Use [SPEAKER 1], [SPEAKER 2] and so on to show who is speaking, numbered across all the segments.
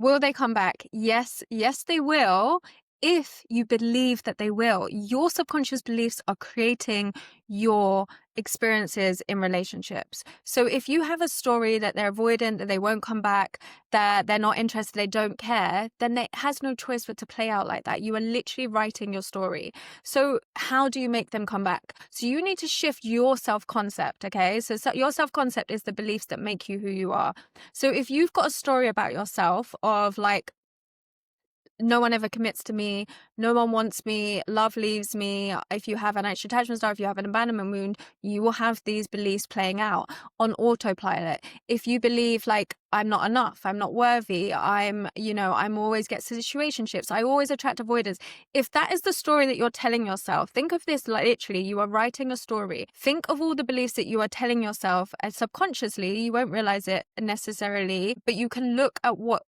[SPEAKER 1] Will they come back? Yes, yes, they will. If you believe that they will, your subconscious beliefs are creating your experiences in relationships. So if you have a story that they're avoidant, that they won't come back, that they're not interested, they don't care, then it has no choice but to play out like that. You are literally writing your story. So how do you make them come back? So you need to shift your self-concept, okay? So your self-concept is the beliefs that make you who you are. So if you've got a story about yourself of like, no one ever commits to me, no one wants me, love leaves me. If you have an anxious attachment style, if you have an abandonment wound, you will have these beliefs playing out on autopilot. If you believe like, I'm not enough, I'm not worthy, I'm always get situationships, I always attract avoiders. If that is the story that you're telling yourself, think of this like literally, you are writing a story. Think of all the beliefs that you are telling yourself, and subconsciously, you won't realize it necessarily, but you can look at what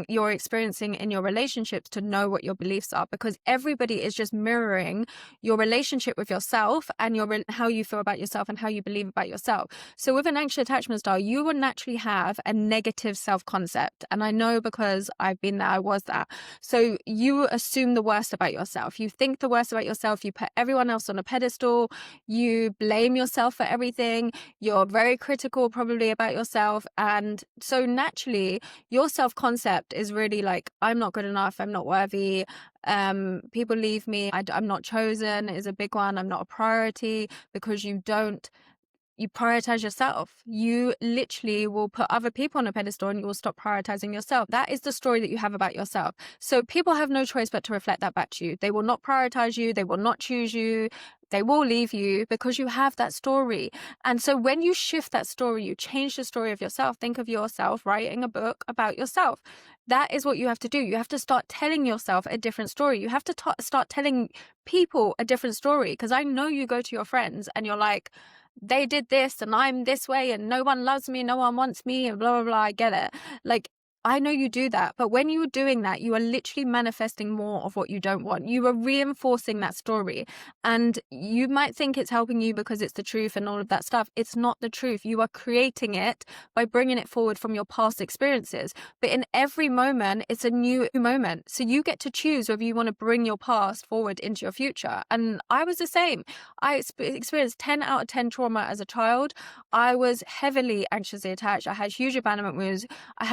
[SPEAKER 1] you're experiencing in your relationships to know what your beliefs are, because everybody is just mirroring your relationship with yourself and how you feel about yourself and how you believe about yourself. So with an anxious attachment style, you will naturally have a negative self-concept. And I know because I've been there, I was that. So you assume the worst about yourself. You think the worst about yourself. You put everyone else on a pedestal. You blame yourself for everything. You're very critical probably about yourself. And so naturally, your self-concept is really like, I'm not good enough, I'm not worthy, people leave me, I'm not chosen is a big one. I'm not a priority, because you prioritize yourself. You literally will put other people on a pedestal and you will stop prioritizing yourself. That is the story that you have about yourself. So people have no choice but to reflect that back to you. They will not prioritize you. They will not choose you. They will leave you because you have that story. And so when you shift that story, you change the story of yourself. Think of yourself writing a book about yourself. That is what you have to do. You have to start telling yourself a different story. You have to start telling people a different story. Because I know you go to your friends and you're like, they did this and I'm this way and no one loves me, no one wants me and blah, blah, blah. I get it. Like, I know you do that, but when you're doing that, you are literally manifesting more of what you don't want. You are reinforcing that story, and you might think it's helping you because it's the truth and all of that stuff. It's not the truth. You are creating it by bringing it forward from your past experiences. But in every moment, it's a new moment. So you get to choose whether you want to bring your past forward into your future. And I was the same. I experienced 10 out of 10 trauma as a child. I was heavily anxiously attached. I had huge abandonment wounds.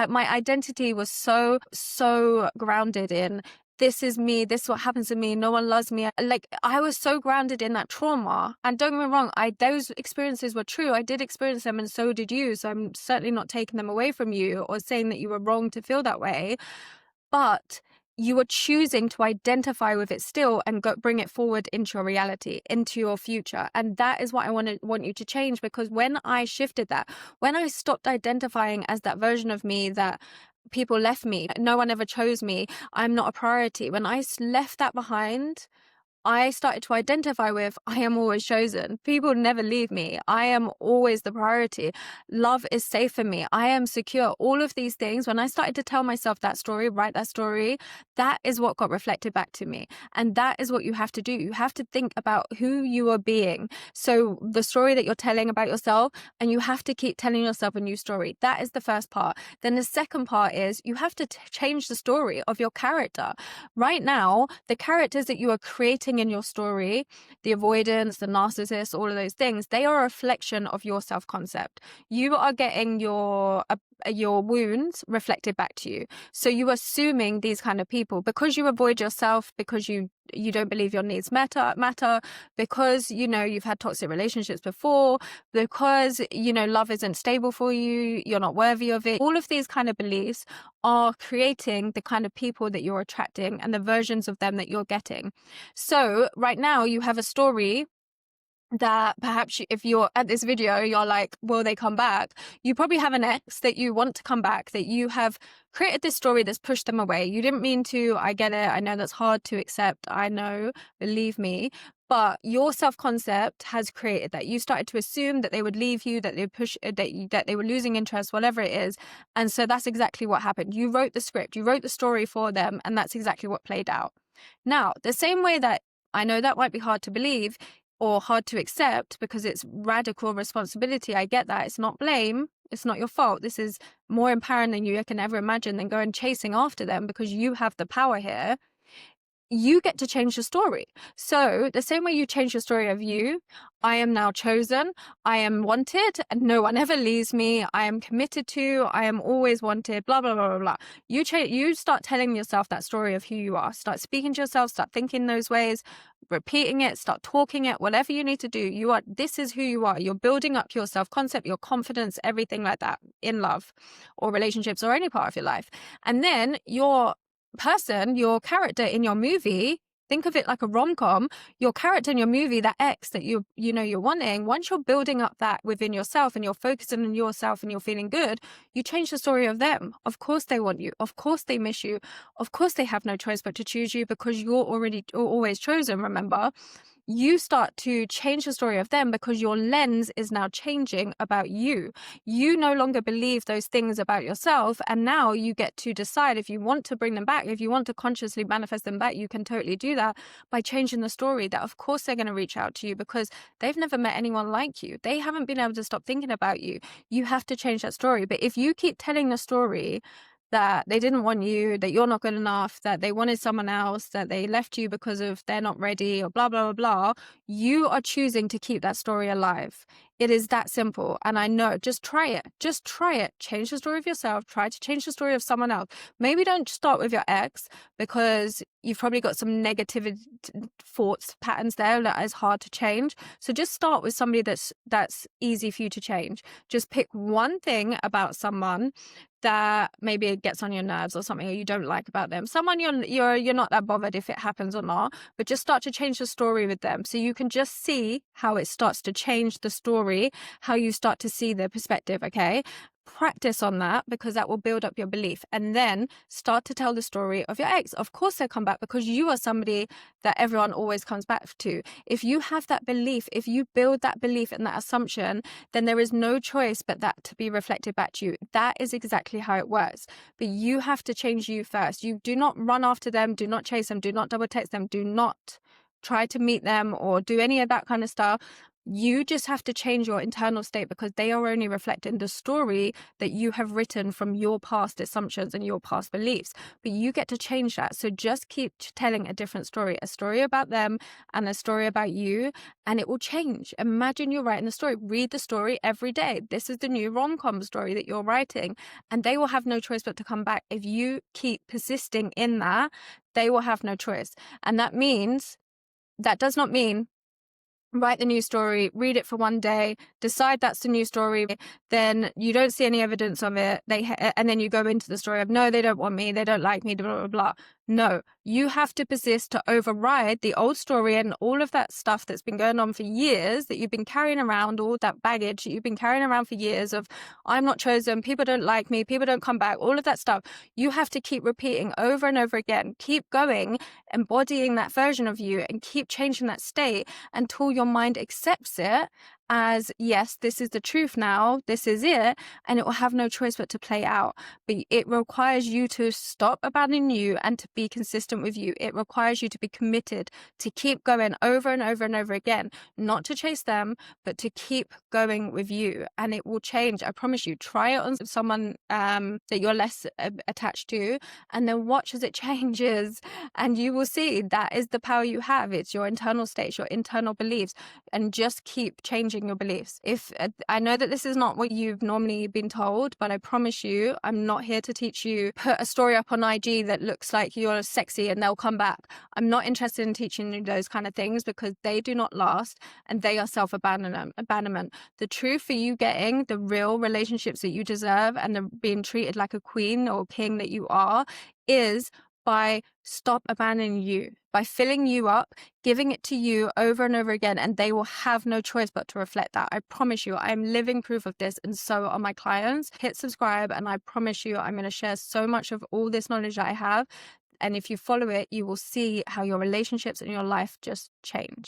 [SPEAKER 1] My identity was so grounded in, this is me, this is what happens to me, no one loves me. Like, I was so grounded in that trauma. And don't get me wrong, those experiences were true. I did experience them, and so did you. So I'm certainly not taking them away from you or saying that you were wrong to feel that way. But you are choosing to identify with it still and bring it forward into your reality, into your future. And that is what I want you to change, because when I shifted that, when I stopped identifying as that version of me that people left me, no one ever chose me, I'm not a priority. When I left that behind, I started to identify with, I am always chosen. People never leave me. I am always the priority. Love is safe for me. I am secure. All of these things, when I started to tell myself that story, write that story, that is what got reflected back to me. And that is what you have to do. You have to think about who you are being. So the story that you're telling about yourself, and you have to keep telling yourself a new story. That is the first part. Then the second part is you have to change the story of your character. Right now, the characters that you are creating in your story, the avoidance, the narcissist, all of those things, they are a reflection of your self-concept. You are getting your wounds reflected back to you. So you are assuming these kind of people because you avoid yourself, because you don't believe your needs matter, because you've had toxic relationships before, because love isn't stable for you, you're not worthy of it. All of these kind of beliefs are creating the kind of people that you're attracting and the versions of them that you're getting. So right now you have a story that perhaps if you're at this video, you're like, will they come back? You probably have an ex that you want to come back, that you have created this story that's pushed them away. You didn't mean to. I get it. I know that's hard to accept. I know, believe me. But your self-concept has created that. You started to assume that they would leave you, that they push, that they were losing interest, whatever it is. And so that's exactly what happened. You wrote the script, you wrote the story for them, and that's exactly what played out. Now, the same way that I know that might be hard to believe or hard to accept because it's radical responsibility. I get that. It's not blame. It's not your fault. This is more empowering than you can ever imagine than going chasing after them because you have the power here. You get to change the story. So the same way you change the story of you, I am now chosen, I am wanted, and no one ever leaves me, I am committed to, I am always wanted, blah, blah, blah, blah, blah. You start telling yourself that story of who you are. Start speaking to yourself, start thinking those ways, repeating it, start talking it, whatever you need to do. This is who you are. You're building up your self-concept, your confidence, everything like that in love or relationships or any part of your life. And then your your character in your movie, think of it like a rom-com, your character in your movie, that ex that you're wanting, once you're building up that within yourself and you're focusing on yourself and you're feeling good, you change the story of them. Of course they want you. Of course they miss you. Of course they have no choice but to choose you because you're always chosen, remember? You start to change the story of them because your lens is now changing about you. You no longer believe those things about yourself, and now you get to decide if you want to bring them back, if you want to consciously manifest them back. You can totally do that by changing the story that of course they're going to reach out to you because they've never met anyone like you. They haven't been able to stop thinking about you. You have to change that story. But if you keep telling the story that they didn't want you, that you're not good enough, that they wanted someone else, that they left you because of they're not ready or blah, blah, blah, blah, you are choosing to keep that story alive. It is that simple. And I know, just try it. Just try it. Change the story of yourself. Try to change the story of someone else. Maybe don't start with your ex because you've probably got some negative thoughts patterns there that is hard to change. So just start with somebody that's easy for you to change. Just pick one thing about someone that maybe it gets on your nerves or something, or you don't like about them. Someone you're not that bothered if it happens or not, but just start to change the story with them so you can just see how it starts to change the story, how you start to see the perspective, okay? Practice on that because that will build up your belief, and then start to tell the story of your ex. Of course they'll come back because you are somebody that everyone always comes back to. If you have that belief, if you build that belief and that assumption, then there is no choice but that to be reflected back to you. That is exactly how it works. But you have to change you first. You do not run after them, do not chase them, do not double text them, do not try to meet them or do any of that kind of stuff. You just have to change your internal state because they are only reflecting the story that you have written from your past assumptions and your past beliefs. But you get to change that. So just keep telling a different story, a story about them and a story about you, and it will change. Imagine you're writing the story. Read the story every day. This is the new rom-com story that you're writing, and they will have no choice but to come back. If you keep persisting in that, they will have no choice. And that does not mean write the new story, read it for one day, decide that's the new story, then you don't see any evidence of it, and then you go into the story of, no, they don't want me, they don't like me, blah, blah, blah. No, you have to persist to override the old story and all of that stuff that's been going on for years, that you've been carrying around, all that baggage that you've been carrying around for years of, I'm not chosen, people don't like me, people don't come back, all of that stuff. You have to keep repeating over and over again, keep going, embodying that version of you and keep changing that state until your mind accepts it as, yes, this is the truth now, this is it, and it will have no choice but to play out. But it requires you to stop abandoning you and to be consistent with you. It requires you to be committed to keep going over and over and over again, not to chase them, but to keep going with you, and it will change. I promise you. Try it on someone that you're less attached to, and then watch as it changes, and you will see that is the power you have. It's your internal states, your internal beliefs, and just keep changing your beliefs. If I know that this is not what you've normally been told, but I promise you, I'm not here to teach you put a story up on IG that looks like you're sexy and they'll come back. I'm not interested in teaching you those kind of things because they do not last and they are self-abandonment. The truth for you getting the real relationships that you deserve and the being treated like a queen or king that you are is by stop abandoning you, by filling you up, giving it to you over and over again, and they will have no choice but to reflect that. I promise you, I am living proof of this, and so are my clients. Hit subscribe, and I promise you, I'm going to share so much of all this knowledge that I have. And if you follow it, you will see how your relationships and your life just change.